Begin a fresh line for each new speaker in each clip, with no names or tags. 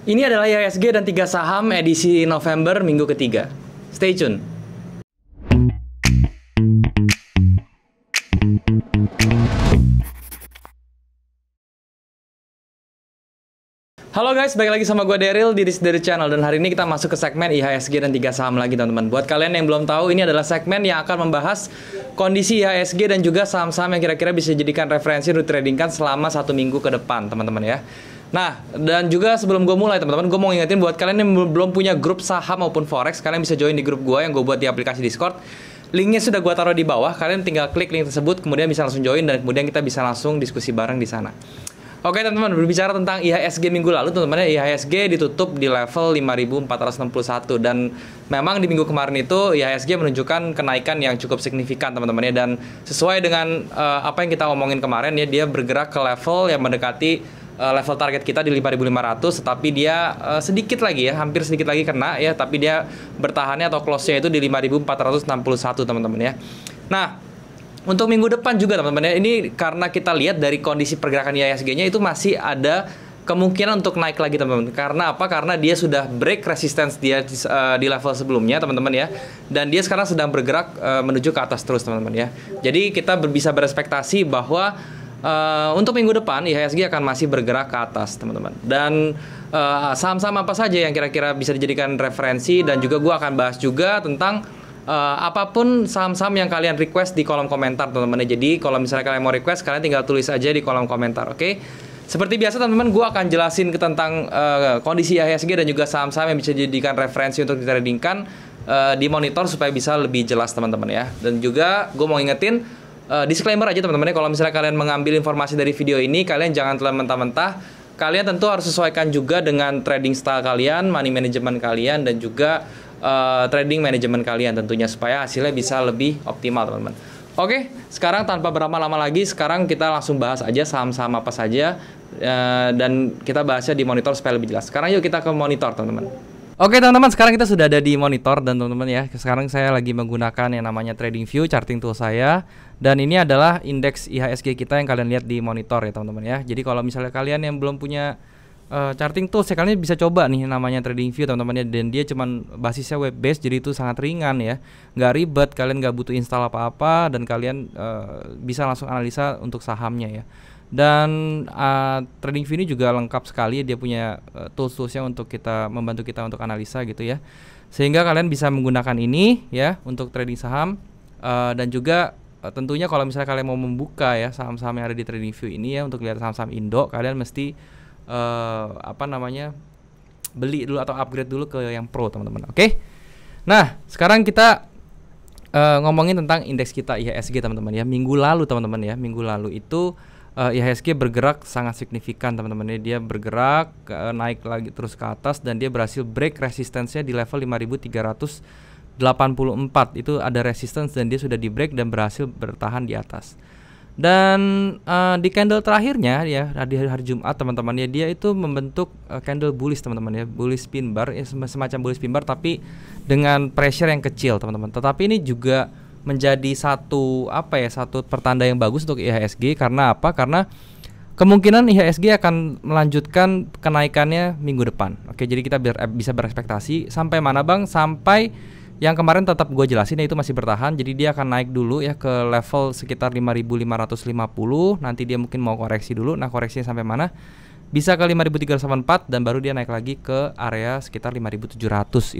Ini adalah IHSG dan 3 saham edisi November minggu ketiga. Stay tune. Halo guys, balik lagi sama gue Daryl di This Channel. Dan hari ini kita masuk ke segmen IHSG dan 3 saham lagi teman-teman. Buat kalian yang belum tahu, ini adalah segmen yang akan membahas kondisi IHSG dan juga saham-saham yang kira-kira bisa dijadikan referensi untuk tradingkan selama 1 minggu ke depan teman-teman ya. Nah, dan juga sebelum gue mulai teman-teman, gue mau ngingetin buat kalian yang belum punya grup saham maupun forex, kalian bisa join di grup gue yang gue buat di aplikasi Discord. Linknya sudah gue taruh di bawah, kalian tinggal klik link tersebut, kemudian bisa langsung join dan kemudian kita bisa langsung diskusi bareng di sana. Oke teman-teman, berbicara tentang IHSG minggu lalu teman-teman, IHSG ditutup di level 5.461 dan memang di minggu kemarin itu IHSG menunjukkan kenaikan yang cukup signifikan teman-teman ya, dan sesuai dengan apa yang kita omongin kemarin ya, dia bergerak ke level yang mendekati level target kita di 5.500, tetapi dia sedikit lagi ya, hampir sedikit lagi kena ya, tapi dia bertahannya atau close-nya itu di 5.461 teman-teman ya. Nah, untuk minggu depan juga teman-teman ya, ini karena kita lihat dari kondisi pergerakan IHSG-nya itu masih ada kemungkinan untuk naik lagi teman-teman. Karena apa? Karena dia sudah break resistance dia di level sebelumnya teman-teman ya, dan dia sekarang sedang bergerak menuju ke atas terus teman-teman ya. Jadi kita bisa berespektasi bahwa untuk minggu depan IHSG akan masih bergerak ke atas teman-teman. Dan saham-saham apa saja yang kira-kira bisa dijadikan referensi, dan juga gue akan bahas juga tentang apapun saham-saham yang kalian request di kolom komentar teman-teman. Jadi kalau misalnya kalian mau request, kalian tinggal tulis aja di kolom komentar, oke? Seperti biasa teman-teman, gue akan jelasin tentang kondisi IHSG dan juga saham-saham yang bisa dijadikan referensi untuk ditradingkan di monitor supaya bisa lebih jelas teman-teman ya. Dan juga gue mau ingetin disclaimer aja teman-teman ya, kalau misalnya kalian mengambil informasi dari video ini, kalian jangan telan mentah-mentah. Kalian tentu harus sesuaikan juga dengan trading style kalian, money management kalian, dan juga trading manajemen kalian tentunya, supaya hasilnya bisa lebih optimal teman-teman. Oke, sekarang tanpa berlama-lama lagi, sekarang kita langsung bahas aja saham-saham apa saja, dan kita bahasnya di monitor supaya lebih jelas. Sekarang yuk kita ke monitor teman-teman. Oke teman-teman, sekarang kita sudah ada di monitor dan teman-teman ya, sekarang saya lagi menggunakan yang namanya TradingView, charting tool saya, dan ini adalah indeks IHSG kita yang kalian lihat di monitor ya teman-teman ya. Jadi kalau misalnya kalian yang belum punya charting tools ya, kalian bisa coba nih namanya TradingView teman-teman ya, dan dia cuman basisnya web based, jadi itu sangat ringan ya, nggak ribet, kalian nggak butuh install apa-apa, dan kalian bisa langsung analisa untuk sahamnya ya. Dan TradingView ini juga lengkap sekali, dia punya tools-toolsnya untuk membantu kita untuk analisa gitu ya, sehingga kalian bisa menggunakan ini ya untuk trading saham. Dan juga tentunya kalau misalnya kalian mau membuka ya saham-saham yang ada di TradingView ini ya, untuk lihat saham-saham Indo, kalian mesti beli dulu atau upgrade dulu ke yang pro teman-teman. Oke. Nah, sekarang kita ngomongin tentang indeks kita IHSG teman-teman ya. Minggu lalu teman-teman ya, minggu lalu itu IHSG bergerak sangat signifikan teman-teman ya. Dia bergerak naik lagi terus ke atas, dan dia berhasil break resistance-nya di level 5.384. Itu ada resistance dan dia sudah di break dan berhasil bertahan di atas. Dan di candle terakhirnya ya, di hari Jumat teman-teman ya, dia itu membentuk candle bullish teman-teman ya, bullish pin bar ya, semacam bullish pin bar tapi dengan pressure yang kecil teman-teman. Tetapi ini juga menjadi satu pertanda yang bagus untuk IHSG. Karena apa? Karena kemungkinan IHSG akan melanjutkan kenaikannya minggu depan. Oke, jadi kita bisa berekspektasi sampai mana Bang? Sampai yang kemarin tetap gue jelasin ya, itu masih bertahan. Jadi dia akan naik dulu ya ke level sekitar 5.550. Nanti dia mungkin mau koreksi dulu. Nah, koreksinya sampai mana? Bisa ke 5.384 dan baru dia naik lagi ke area sekitar 5.700.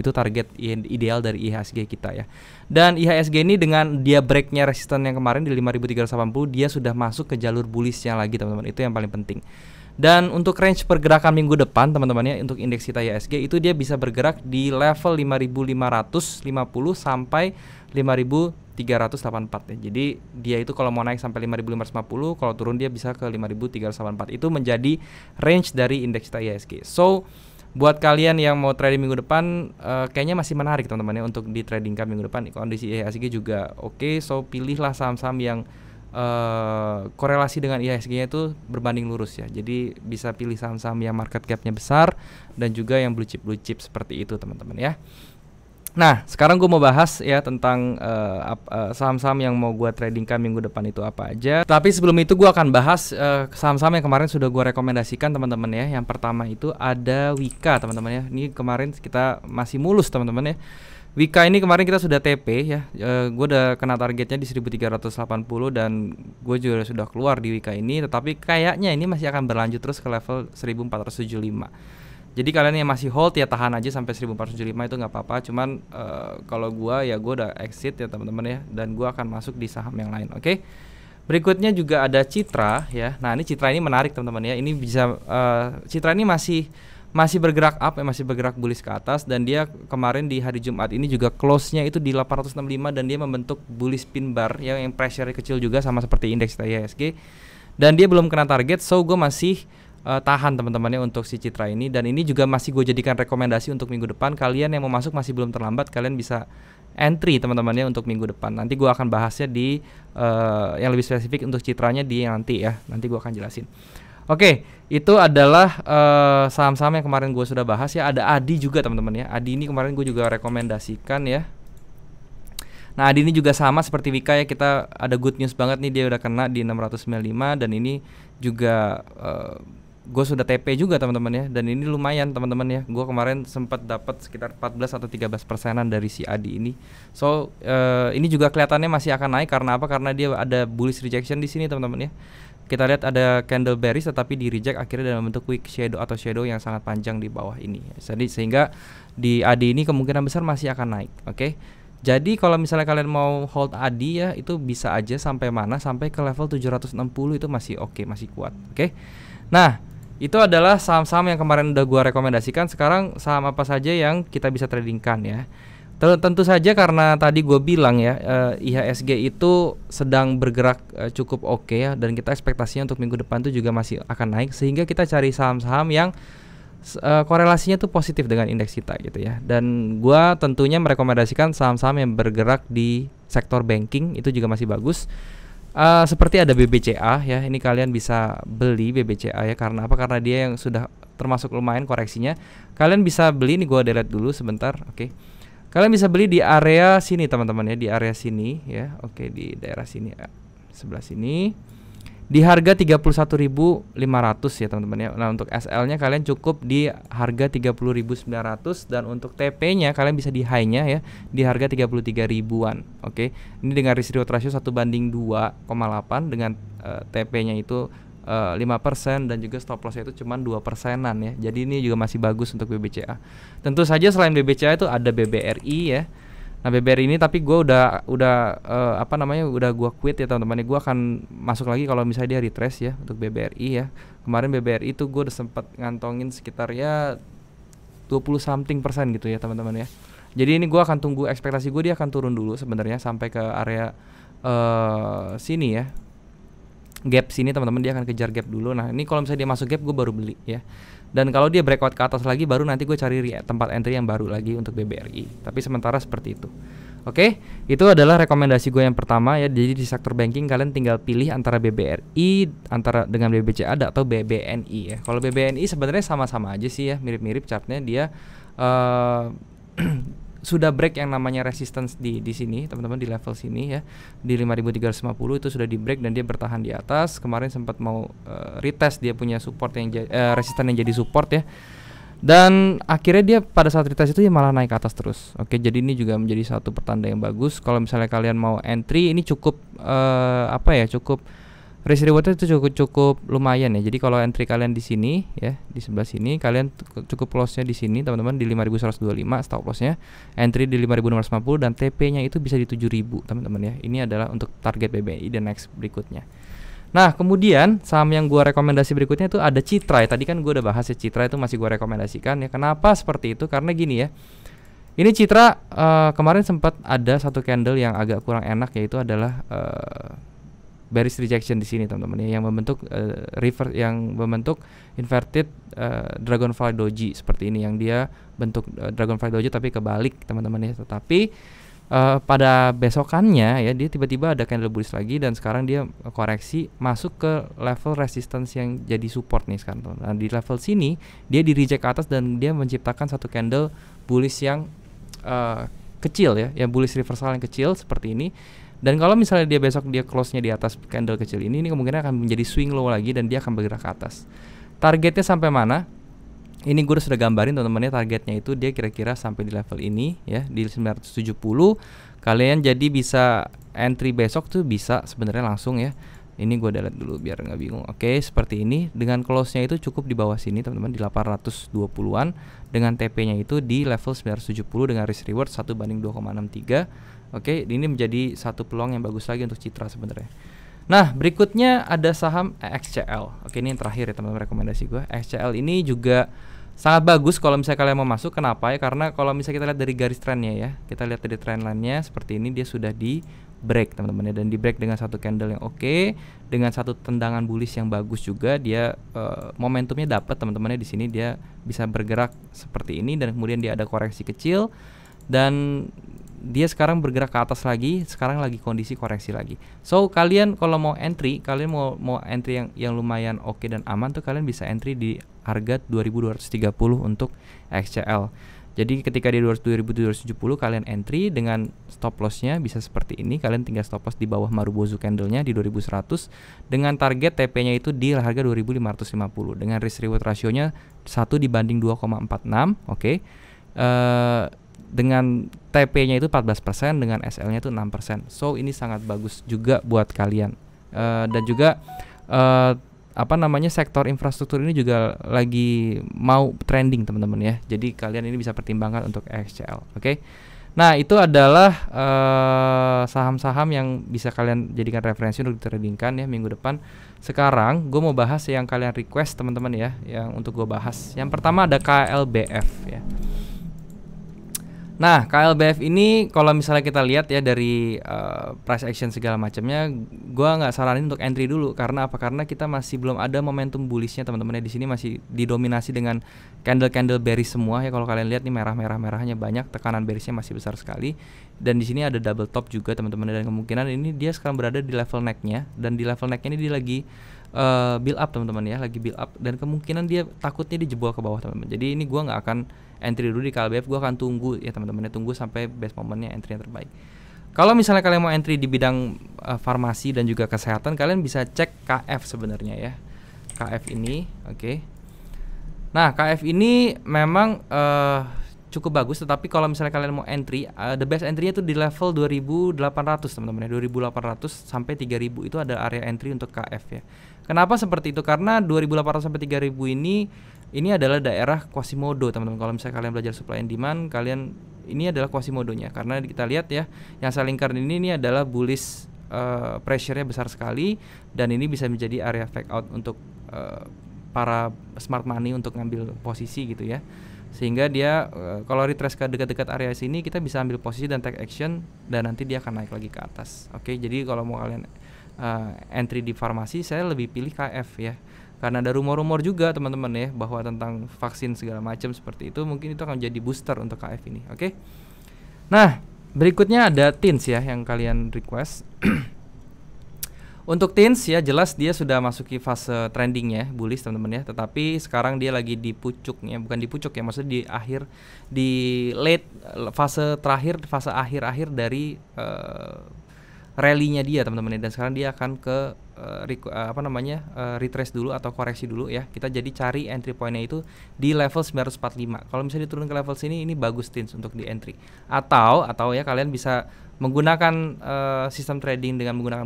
Itu target ideal dari IHSG kita ya. Dan IHSG ini dengan dia breaknya resisten yang kemarin di 5.380, dia sudah masuk ke jalur bullishnya lagi teman-teman. Itu yang paling penting. Dan untuk range pergerakan minggu depan teman-teman ya, untuk indeks kita IHSG itu dia bisa bergerak di level 5.550 sampai 5.384 ya. Jadi dia itu kalau mau naik sampai 5.550, kalau turun dia bisa ke 5.384. Itu menjadi range dari indeks kita IHSG. So buat kalian yang mau trading minggu depan, kayaknya masih menarik teman-teman ya untuk di trading kan minggu depan. Kondisi IHSG juga oke. So pilihlah saham-saham yang korelasi dengan IHSG-nya itu berbanding lurus ya. Jadi bisa pilih saham-saham yang market cap-nya besar dan juga yang blue chip seperti itu teman-teman ya. Nah, sekarang gue mau bahas ya tentang saham-saham yang mau gue tradingkan minggu depan itu apa aja. Tapi sebelum itu gue akan bahas saham-saham yang kemarin sudah gue rekomendasikan teman-teman ya. Yang pertama itu ada Wika teman-teman ya. Ini kemarin kita masih mulus teman-teman ya. Wika ini kemarin kita sudah TP ya. Gue udah kena targetnya di 1380 dan gue juga sudah keluar di Wika ini. Tetapi kayaknya ini masih akan berlanjut terus ke level 1475. Jadi kalian yang masih hold ya tahan aja sampai 1475 itu nggak apa-apa. Cuman kalau gue udah exit ya teman-teman ya. Dan gue akan masuk di saham yang lain. Oke. Berikutnya juga ada Citra ya. Nah ini Citra ini menarik teman-teman ya. Ini bisa Citra ini masih bergerak up ya, masih bergerak bullish ke atas, dan dia kemarin di hari Jumat ini juga close-nya itu di 865 dan dia membentuk bullish pin bar ya, yang pressure kecil juga sama seperti indeks IHSG, dan dia belum kena target, so gue masih tahan teman-temannya untuk si Citra ini, dan ini juga masih gue jadikan rekomendasi untuk minggu depan. Kalian yang mau masuk masih belum terlambat, kalian bisa entry teman-temannya untuk minggu depan. Nanti gue akan bahasnya di yang lebih spesifik untuk Citranya di nanti ya, nanti gue akan jelasin. Oke, itu adalah saham-saham yang kemarin gue sudah bahas ya. Ada Adi juga teman-teman ya. Adi ini kemarin gue juga rekomendasikan ya. Nah Adi ini juga sama seperti Wika ya. Kita ada good news banget nih, dia udah kena di 695 dan ini juga gue sudah TP juga teman-teman ya. Dan ini lumayan teman-teman ya. Gue kemarin sempat dapat sekitar 14 atau 13%-an dari si Adi ini. So ini juga kelihatannya masih akan naik karena apa? Karena dia ada bullish rejection di sini teman-teman ya. Kita lihat ada candle bearish tetapi di reject akhirnya dalam bentuk wick shadow atau shadow yang sangat panjang di bawah ini. Jadi sehingga di ADI ini kemungkinan besar masih akan naik. Oke. Jadi kalau misalnya kalian mau hold ADI ya, itu bisa aja sampai mana? Sampai ke level 760 itu masih oke, masih kuat. Oke. Nah, itu adalah saham-saham yang kemarin udah gua rekomendasikan. Sekarang saham apa saja yang kita bisa tradingkan ya. Tentu saja karena tadi gue bilang ya IHSG itu sedang bergerak cukup oke ya, dan kita ekspektasinya untuk minggu depan itu juga masih akan naik, sehingga kita cari saham-saham yang korelasinya tuh positif dengan indeks kita gitu ya. Dan gue tentunya merekomendasikan saham-saham yang bergerak di sektor banking, itu juga masih bagus. Seperti ada BBCA ya, ini kalian bisa beli BBCA ya. Karena apa? Karena dia yang sudah termasuk lumayan koreksinya. Kalian bisa beli, nih gue delete dulu sebentar. Oke. Kalian bisa beli di area sini teman-teman ya, di area sini ya. Oke, di daerah sini ya, sebelah sini. Di harga 31.500 ya teman-teman ya. Nah, untuk SL-nya kalian cukup di harga 30.900 dan untuk TP-nya kalian bisa di high-nya ya di harga 33 ribuan. Oke. Ini dengan risk reward ratio 1:2,8 dengan TP-nya itu 5% dan juga stop loss itu cuma 2%-an ya. Jadi ini juga masih bagus untuk BBCA. Tentu saja selain BBCA itu ada BBRI ya. Nah BBRI ini tapi gue udah udah gue quit ya teman-teman. Gue akan masuk lagi kalau misalnya dia retrace ya untuk BBRI ya. Kemarin BBRI itu gue udah sempat ngantongin sekitar ya 20% gitu ya teman-teman ya. Jadi ini gue akan tunggu, ekspektasi gue dia akan turun dulu sebenarnya sampai ke area sini ya. Gap sini teman-teman, dia akan kejar gap dulu. Nah ini kalau misalnya dia masuk gap gue baru beli ya. Dan kalau dia breakout ke atas lagi baru nanti gue cari tempat entry yang baru lagi untuk BBRI. Tapi sementara seperti itu. Oke, itu adalah rekomendasi gue yang pertama ya. Jadi di sektor banking kalian tinggal pilih antara BBRI antara dengan BBCA atau BBNI ya. Kalau BBNI sebenarnya sama-sama aja sih ya, mirip-mirip chartnya. Dia sudah break yang namanya resistance di sini teman-teman, di level sini ya, di 5.350 itu sudah di break dan dia bertahan di atas. Kemarin sempat mau retest dia punya support yang resisten yang jadi support ya, dan akhirnya dia pada saat retest itu dia malah naik ke atas terus. Oke, jadi ini juga menjadi satu pertanda yang bagus. Kalau misalnya kalian mau entry ini cukup cukup risk rewardnya itu cukup lumayan ya. Jadi kalau entry kalian di sini ya, di sebelah sini kalian cukup lossnya di sini teman-teman di 5.125 stop lossnya, entry di 5.650 dan TP-nya itu bisa di 7.000 teman-teman ya. Ini adalah untuk target BBI dan next berikutnya. Nah kemudian saham yang gua rekomendasi berikutnya itu ada Citra ya. Tadi kan gua udah bahas ya, Citra itu masih gua rekomendasikan ya. Kenapa seperti itu? Karena gini ya. Ini Citra kemarin sempat ada satu candle yang agak kurang enak, yaitu adalah bearish rejection di sini teman-teman ya, yang membentuk membentuk inverted dragonfly doji seperti ini, yang dia bentuk dragonfly doji tapi kebalik teman-teman ya. Tetapi pada besokannya ya dia tiba-tiba ada candle bullish lagi dan sekarang dia koreksi masuk ke level resistance yang jadi support nih sekarang. Nah di level sini dia di reject ke atas dan dia menciptakan satu candle bullish yang kecil ya bullish reversal yang kecil seperti ini. Dan kalau misalnya dia besok dia close-nya di atas candle kecil ini kemungkinan akan menjadi swing low lagi dan dia akan bergerak ke atas. Targetnya sampai mana? Ini gue sudah gambarin teman-teman ya, targetnya itu dia kira-kira sampai di level ini ya, di 970. Kalian jadi bisa entry besok tuh bisa sebenarnya langsung ya. Ini gue lihat dulu biar nggak bingung. Oke, seperti ini. Dengan close-nya itu cukup di bawah sini teman-teman, di 820-an. Dengan TP-nya itu di level 970 dengan risk reward 1:2,63. Oke, ini menjadi satu peluang yang bagus lagi untuk Citra sebenarnya. Nah, berikutnya ada saham XCL. Oke, ini yang terakhir ya teman-teman rekomendasi gue. XCL ini juga sangat bagus kalau misalnya kalian mau masuk. Kenapa ya? Karena kalau misalnya kita lihat dari garis trennya ya, kita lihat dari trendline-nya seperti ini, dia sudah di break teman-teman ya, dan di break dengan satu candle yang oke, dengan satu tendangan bullish yang bagus juga. Dia momentumnya dapat teman-teman ya, di sini dia bisa bergerak seperti ini dan kemudian dia ada koreksi kecil dan dia sekarang bergerak ke atas lagi, sekarang lagi kondisi koreksi lagi. So kalian kalau mau entry, kalian mau entry yang lumayan oke dan aman tuh, kalian bisa entry di harga 2230 untuk XCL. Jadi ketika di 2270 kalian entry dengan stop lossnya bisa seperti ini. Kalian tinggal stop loss di bawah Marubozu candlenya di 2100 dengan target TP-nya itu di harga 2550 dengan risk reward rasionya 1:2,46. Oke. Dengan TP-nya itu 14%, dengan SL-nya itu 6%. So ini sangat bagus juga buat kalian. Dan juga sektor infrastruktur ini juga lagi mau trending teman-teman ya. Jadi kalian ini bisa pertimbangkan untuk XCL. Oke. Nah, itu adalah saham-saham yang bisa kalian jadikan referensi untuk ditradingkan ya minggu depan. Sekarang gue mau bahas yang kalian request teman-teman ya, yang untuk gue bahas. Yang pertama ada KLBF ya. Nah, KLBF ini kalau misalnya kita lihat ya dari price action segala macamnya, gua nggak saranin untuk entry dulu. Karena apa? Karena kita masih belum ada momentum bullishnya teman-teman ya. Di sini masih didominasi dengan candle bearish semua ya. Kalau kalian lihat nih merahnya banyak, tekanan bearishnya masih besar sekali. Dan di sini ada double top juga teman-teman, dan kemungkinan ini dia sekarang berada di level neck-nya, dan di level neck-nya ini dia lagi build up teman-teman ya, lagi build up, dan kemungkinan dia takutnya dijebol ke bawah teman-teman. Jadi ini gua nggak akan entry dulu di KLBF, gue akan tunggu ya teman-teman, tunggu sampai best momennya entry yang terbaik. Kalau misalnya kalian mau entry di bidang farmasi dan juga kesehatan, kalian bisa cek KF sebenarnya ya, KF ini, oke. Nah, KF ini memang cukup bagus, tetapi kalau misalnya kalian mau entry, the best entry-nya itu di level 2800 teman-teman ya, 2800 sampai 3000 itu ada area entry untuk KF ya. Kenapa seperti itu? Karena 2800 sampai 3000 ini adalah daerah Quasimodo teman-teman. Kalau misalnya kalian belajar supply and demand, kalian ini adalah Quasimodonya. Karena kita lihat ya, yang saya lingkarin ini adalah bullish pressure-nya besar sekali, dan ini bisa menjadi area fake out untuk para smart money untuk ngambil posisi gitu ya. Sehingga dia kalau retrace ke dekat-dekat area sini, kita bisa ambil posisi dan take action, dan nanti dia akan naik lagi ke atas. Oke, jadi kalau mau kalian entry di farmasi, saya lebih pilih KF ya. Karena ada rumor-rumor juga teman-teman ya, bahwa tentang vaksin segala macam seperti itu, mungkin itu akan jadi booster untuk KF ini. Oke. Nah, berikutnya ada TINS ya yang kalian request. Untuk TINS ya, jelas dia sudah masuki fase trending ya, bullish teman-teman ya. Tetapi sekarang dia lagi di pucuknya, bukan di pucuk ya, maksudnya di late fase terakhir, fase akhir-akhir dari rally-nya dia teman-teman ya. Dan sekarang dia akan ke retrace dulu atau koreksi dulu ya. Kita jadi cari entry point-nya itu di level 945. Kalau misalnya diturun ke level sini, ini bagus TINS untuk di entry. Atau ya kalian bisa menggunakan sistem trading dengan menggunakan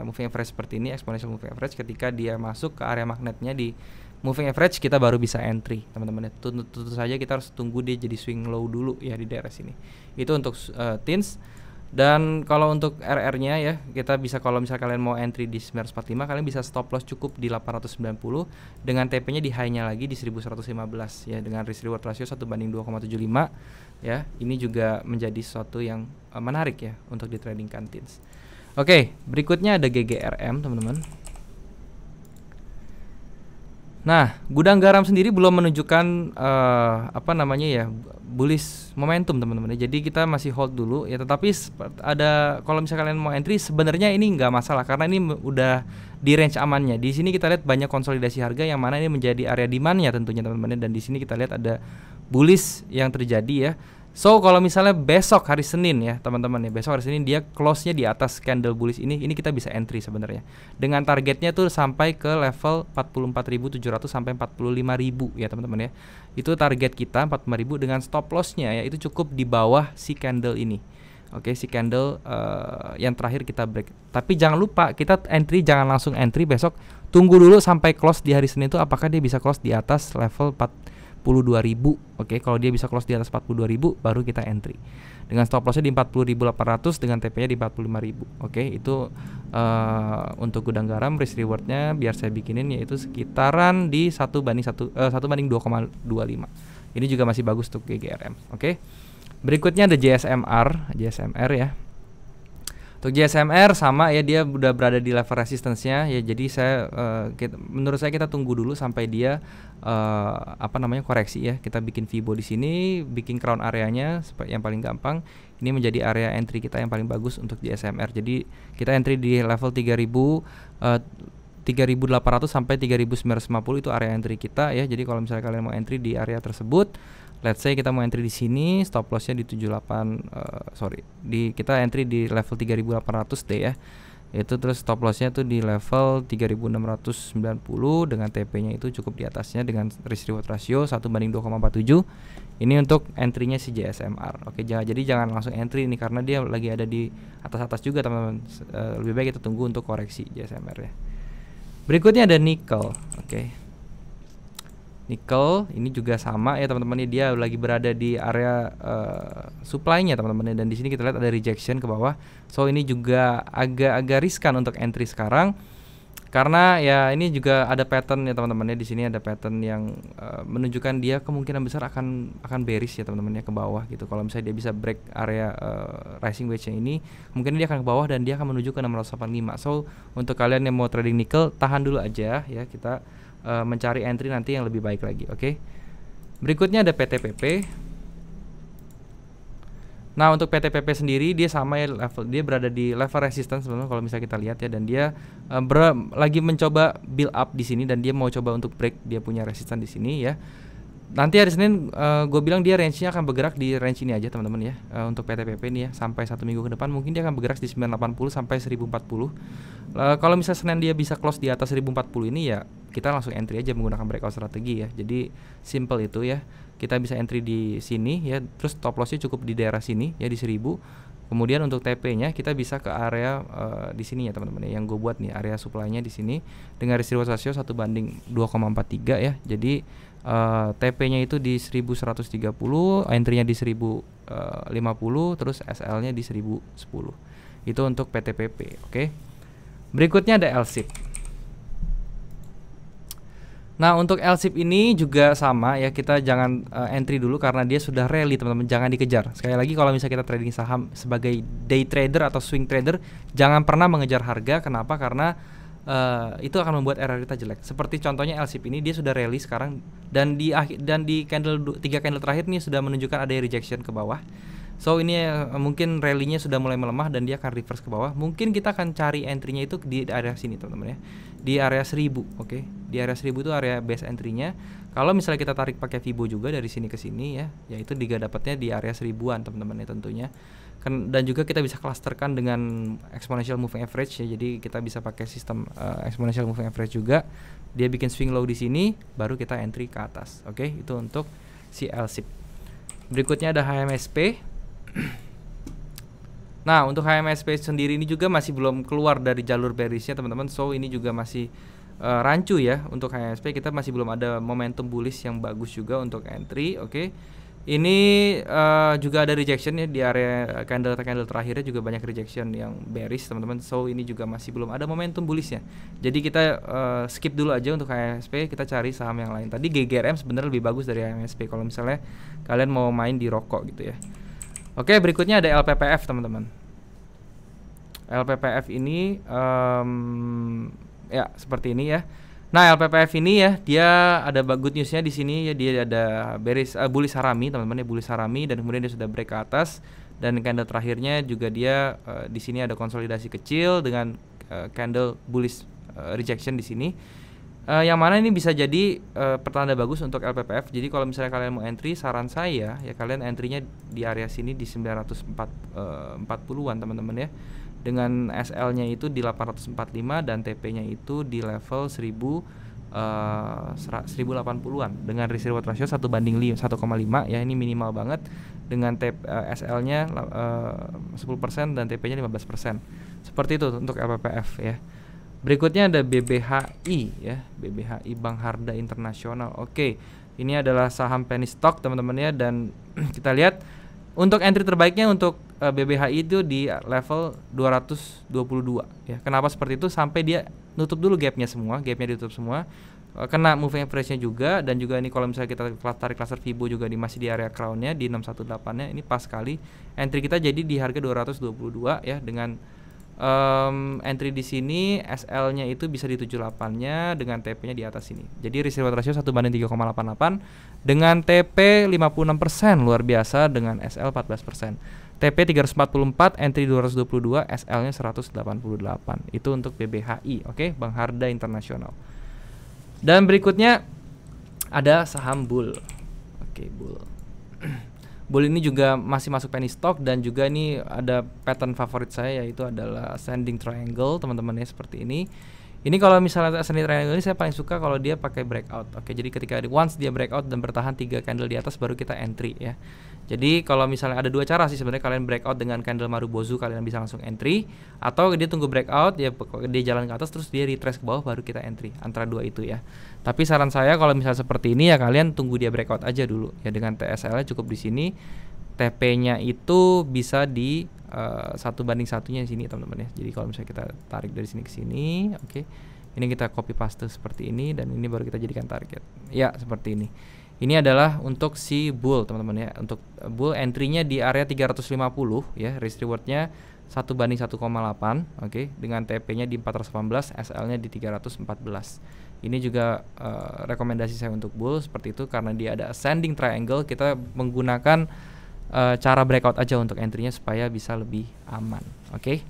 moving average seperti ini, exponential moving average. Ketika dia masuk ke area magnetnya di moving average, kita baru bisa entry teman-teman. Tentu saja kita harus tunggu dia jadi swing low dulu ya di daerah sini. Itu untuk TINS. Dan kalau untuk RR-nya ya, kita bisa, kalau misalnya kalian mau entry di 945, kalian bisa stop loss cukup di 890 dengan TP-nya di high-nya lagi di 1115 ya, dengan risk reward ratio 1:2,75 ya. Ini juga menjadi sesuatu yang menarik ya untuk di trading TINS. Oke, berikutnya ada GGRM teman-teman. Nah, Gudang Garam sendiri belum menunjukkan bullish momentum teman-teman. Jadi kita masih hold dulu ya. Tetapi ada, kalau misalnya kalian mau entry, sebenarnya ini nggak masalah karena ini udah di range amannya. Di sini kita lihat banyak konsolidasi harga yang mana ini menjadi area demand-nya tentunya teman-teman. Dan di sini kita lihat ada bullish yang terjadi ya. So kalau misalnya besok hari Senin ya teman-teman ya, besok hari Senin dia close-nya di atas candle bullish ini kita bisa entry sebenarnya. Dengan targetnya tuh sampai ke level 44.700 sampai 45.000 ya teman-teman ya. Itu target kita 45.000 dengan stop loss-nya ya itu cukup di bawah si candle ini. Oke, si candle yang terakhir kita break. Tapi jangan lupa kita entry jangan langsung entry besok. Tunggu dulu sampai close di hari Senin itu apakah dia bisa close di atas level 42.000. Oke, kalau dia bisa close di atas 42.000 baru kita entry. Dengan stop lossnya di 40.800 dengan TP-nya di 45.000. Oke, itu untuk gudang garam risk rewardnya biar saya bikinin yaitu sekitaran di 1:2,25. Ini juga masih bagus untuk GGRM. Oke. Berikutnya ada JSMR ya. Untuk JSMR sama ya, dia udah berada di level resistance-nya ya. Jadi menurut saya kita tunggu dulu sampai dia koreksi ya. Kita bikin Fibo di sini, bikin crown areanya yang paling gampang. Ini menjadi area entry kita yang paling bagus untuk JSMR. Jadi kita entry di level 3.800 sampai 3.950 itu area entry kita ya. Jadi kalau misalnya kalian mau entry di area tersebut, let's say kita mau entry di sini, stop lossnya di 78 kita entry di level 3.800 deh ya. Itu terus stop lossnya tuh di level 3.690 dengan TP-nya itu cukup di atasnya dengan risk reward ratio 1:2,47. Ini untuk entry-nya si JSMR. Oke, jadi jangan langsung entry ini karena dia lagi ada di atas-atas juga teman-teman. Lebih baik kita tunggu untuk koreksi JSMR ya. Berikutnya ada nickel. Oke. Nickel ini juga sama ya teman-teman, dia lagi berada di area supply-nya teman-teman, dan di sini kita lihat ada rejection ke bawah. So ini juga agak riskan untuk entry sekarang karena ya ini juga ada pattern ya teman-teman ya. Di sini ada pattern yang menunjukkan dia kemungkinan besar akan bearish ya teman-teman ya, ke bawah gitu. Kalau misalnya dia bisa break area rising wedge-nya ini, mungkin dia akan ke bawah dan dia akan menuju ke 685. So untuk kalian yang mau trading nickel, tahan dulu aja ya, kita mencari entry nanti yang lebih baik lagi. Oke. Berikutnya ada PTPP. Nah, untuk PTPP sendiri dia sama ya, dia berada di level resistance sebenarnya kalau misalnya kita lihat ya, dan dia lagi mencoba build up di sini dan dia mau coba untuk break dia punya resistance di sini ya. Nanti hari Senin gue bilang dia range-nya akan bergerak di range ini aja teman-teman ya. Untuk PTPP ini ya sampai 1 minggu ke depan mungkin dia akan bergerak di 980 sampai 1040. Kalau misalnya Senin dia bisa close di atas 1040 ini ya kita langsung entry aja menggunakan breakout strategi ya. Jadi simple itu ya. Kita bisa entry di sini ya, terus stop loss-nya cukup di daerah sini ya di 1000. Kemudian untuk TP-nya kita bisa ke area di sini ya teman-teman ya, yang gue buat nih area supply-nya di sini dengan risk reward ratio 1:2,43 ya. Jadi TP-nya itu di 1130, entry-nya di 1050, terus SL-nya di 1010. Itu untuk PTPP, oke. Berikutnya ada LSIP. Nah, untuk LSIP ini juga sama ya, kita jangan entry dulu karena dia sudah rally teman-teman, jangan dikejar. Sekali lagi kalau misalnya kita trading saham sebagai day trader atau swing trader, jangan pernah mengejar harga. Kenapa? Karena itu akan membuat error kita jelek. Seperti contohnya LSIP ini dia sudah rally sekarang dan di candle 3 candle terakhir nih sudah menunjukkan ada rejection ke bawah. So ini mungkin rally-nya sudah mulai melemah dan dia akan reverse ke bawah. Mungkin kita akan cari entry-nya itu di area sini teman-teman ya. Di area 1000, oke. Di area 1000 itu area base entry-nya. Kalau misalnya kita tarik pakai Fibo juga dari sini ke sini ya, yaitu juga dapatnya di area 1000-an teman-teman ya tentunya. Dan juga kita bisa clusterkan dengan exponential moving average ya. Jadi kita bisa pakai sistem exponential moving average juga. Dia bikin swing low di sini, baru kita entry ke atas. Oke, itu untuk si LSIP. Berikutnya ada HMSP. Nah, untuk HMSP sendiri ini juga masih belum keluar dari jalur bearishnya teman-teman. So ini juga masih rancu ya. Untuk HMSP kita masih belum ada momentum bullish yang bagus juga untuk entry. Oke. Ini juga ada rejection ya di area candle terakhirnya, juga banyak rejection yang bearish teman-teman. So ini juga masih belum ada momentum bullishnya. Jadi kita skip dulu aja untuk HMSP, kita cari saham yang lain. Tadi GGRM sebenarnya lebih bagus dari HMSP kalau misalnya kalian mau main di rokok gitu ya. Oke, berikutnya ada LPPF teman-teman. LPPF ini ya seperti ini ya. Nah, LPPF ini ya, dia ada good newsnya di sini ya, dia ada bullish harami teman-teman ya, bullish harami, dan kemudian dia sudah break ke atas, dan candle terakhirnya juga dia di sini ada konsolidasi kecil dengan candle bullish rejection di sini. Yang mana ini bisa jadi pertanda bagus untuk LPPF. Jadi kalau misalnya kalian mau entry, saran saya ya kalian entry-nya di area sini di 940-an teman-teman ya. Dengan SL-nya itu di 845 dan TP-nya itu di level 1080-an dengan risk reward ratio 1:1,5 ya, ini minimal banget. Dengan SL-nya 10% dan TP-nya 15%. Seperti itu untuk LPPF ya. Berikutnya ada BBHI ya, BBHI Bank Harda Internasional. Oke, ini adalah saham penny stock teman-teman ya, dan kita lihat untuk entry terbaiknya untuk BBHI itu di level 222 ya. Kenapa seperti itu? Sampai dia nutup dulu gapnya ditutup semua. Kena moving average-nya juga, dan juga ini kalau misalnya kita tarik cluster Fibo juga masih di area crown-nya di 618-nya. Ini pas sekali entry kita jadi di harga 222 ya, dengan entry di sini SL-nya itu bisa di 78-nya dengan TP-nya di atas sini. Jadi risk reward ratio 1:3,88 dengan TP 56%, luar biasa, dengan SL 14%. TP 344, entry 222, SL-nya 188. Itu untuk BBHI, oke, Bank Harda Internasional. Dan berikutnya ada saham Bull. Oke, Bull. Bull ini juga masih masuk penny stock, dan juga ini ada pattern favorit saya, yaitu adalah ascending triangle teman-teman ya, seperti ini. Ini kalau misalnya ascending triangle ini saya paling suka kalau dia pakai breakout. Oke, jadi ketika once dia breakout dan bertahan 3 candle di atas baru kita entry ya. Jadi kalau misalnya ada 2 cara sih sebenarnya, kalian breakout dengan candle Marubozu kalian bisa langsung entry, atau dia tunggu breakout dia jalan ke atas terus dia retrace ke bawah baru kita entry, antara 2 itu ya. Tapi saran saya kalau misalnya seperti ini ya kalian tunggu dia breakout aja dulu ya, dengan TSL-nya cukup di sini. TP-nya itu bisa di 1:1-nya di sini teman-teman ya. Jadi kalau misalnya kita tarik dari sini ke sini, oke. Ini kita copy paste seperti ini, dan ini baru kita jadikan target. Ya, seperti ini. Ini adalah untuk si Bull teman-teman ya. Untuk Bull entry-nya di area 350 ya, risk reward-nya 1:1,8, oke, dengan TP-nya di 418, SL-nya di 314. Ini juga rekomendasi saya untuk Bull seperti itu, karena dia ada ascending triangle. Kita menggunakan cara breakout aja untuk entry-nya supaya bisa lebih aman, oke.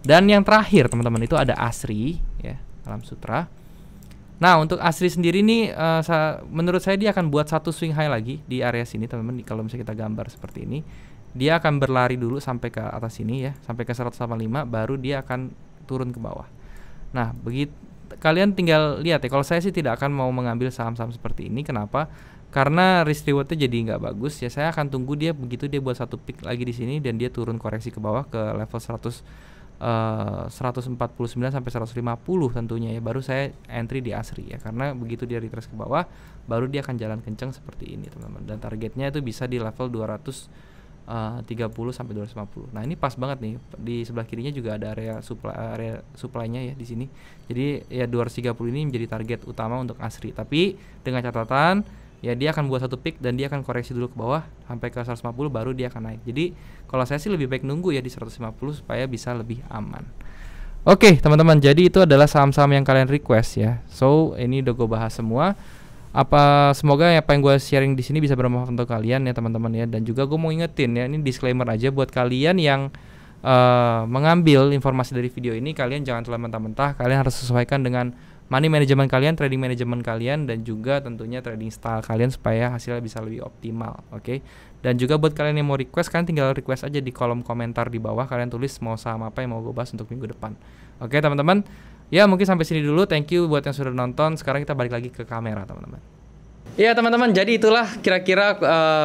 Dan yang terakhir teman-teman itu ada ASRI ya, Alam Sutra. Nah, untuk ASRI sendiri nih menurut saya dia akan buat satu swing high lagi di area sini teman-teman. Kalau misalnya kita gambar seperti ini, dia akan berlari dulu sampai ke atas sini ya, sampai ke 185, baru dia akan turun ke bawah. Nah, begitu kalian tinggal lihat ya. Kalau saya sih tidak akan mau mengambil saham-saham seperti ini. Kenapa? Karena risk rewardnya jadi nggak bagus ya. Saya akan tunggu dia begitu dia buat satu peak lagi di sini dan dia turun koreksi ke bawah ke level 149 sampai 150 tentunya ya, baru saya entry di ASRI ya. Karena begitu dia retrace ke bawah baru dia akan jalan kencang seperti ini teman-teman, dan targetnya itu bisa di level 230 sampai 250. Nah, ini pas banget nih, di sebelah kirinya juga ada area supply-nya ya di sini. Jadi ya 230 ini menjadi target utama untuk ASRI, tapi dengan catatan ya dia akan buat satu peak dan dia akan koreksi dulu ke bawah sampai ke 150 baru dia akan naik. Jadi kalau saya sih lebih baik nunggu ya di 150 supaya bisa lebih aman. Oke teman-teman, jadi itu adalah saham-saham yang kalian request ya. So ini udah gue bahas semua. Semoga apa yang gue sharing di sini bisa bermanfaat untuk kalian ya teman-teman ya. Dan juga gue mau ingetin ya, ini disclaimer aja buat kalian yang mengambil informasi dari video ini, kalian jangan telan mentah-mentah. Kalian harus sesuaikan dengan money management kalian, trading management kalian, dan juga tentunya trading style kalian supaya hasilnya bisa lebih optimal, oke? Dan juga buat kalian yang mau request, kalian tinggal request aja di kolom komentar di bawah. Kalian tulis mau saham apa yang mau gue bahas untuk minggu depan. Oke teman-teman, ya mungkin sampai sini dulu. Thank you buat yang sudah nonton. Sekarang kita balik lagi ke kamera teman-teman. Ya teman-teman, jadi itulah kira-kira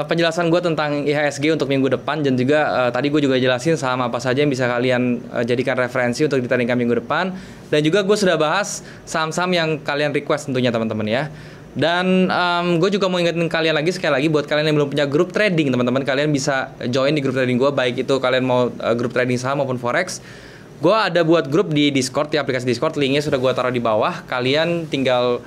penjelasan gue tentang IHSG untuk minggu depan. Dan juga tadi gue juga jelasin saham apa saja yang bisa kalian jadikan referensi untuk ditandingkan minggu depan. Dan juga gue sudah bahas saham-saham yang kalian request tentunya teman-teman ya. Dan gue juga mau ingetin kalian lagi, sekali lagi buat kalian yang belum punya grup trading teman-teman, kalian bisa join di grup trading gue, baik itu kalian mau grup trading saham maupun forex. Gue ada buat grup di Discord, di aplikasi Discord, linknya sudah gue taruh di bawah. Kalian tinggal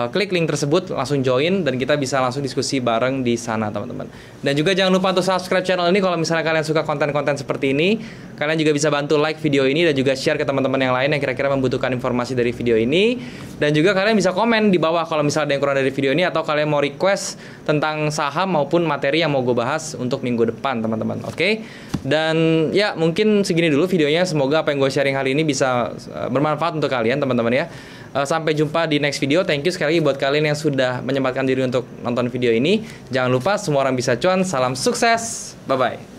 klik link tersebut, langsung join, dan kita bisa langsung diskusi bareng di sana teman-teman. Dan juga jangan lupa untuk subscribe channel ini kalau misalnya kalian suka konten-konten seperti ini. Kalian juga bisa bantu like video ini dan juga share ke teman-teman yang lain yang kira-kira membutuhkan informasi dari video ini. Dan juga kalian bisa komen di bawah kalau misalnya ada yang kurang dari video ini, atau kalian mau request tentang saham maupun materi yang mau gue bahas untuk minggu depan teman-teman, oke? Dan ya mungkin segini dulu videonya. Semoga apa yang gue sharing hari ini bisa bermanfaat untuk kalian teman-teman ya. Sampai jumpa di next video. Thank you sekali lagi buat kalian yang sudah menyempatkan diri untuk nonton video ini. Jangan lupa semua orang bisa cuan. Salam sukses. Bye-bye.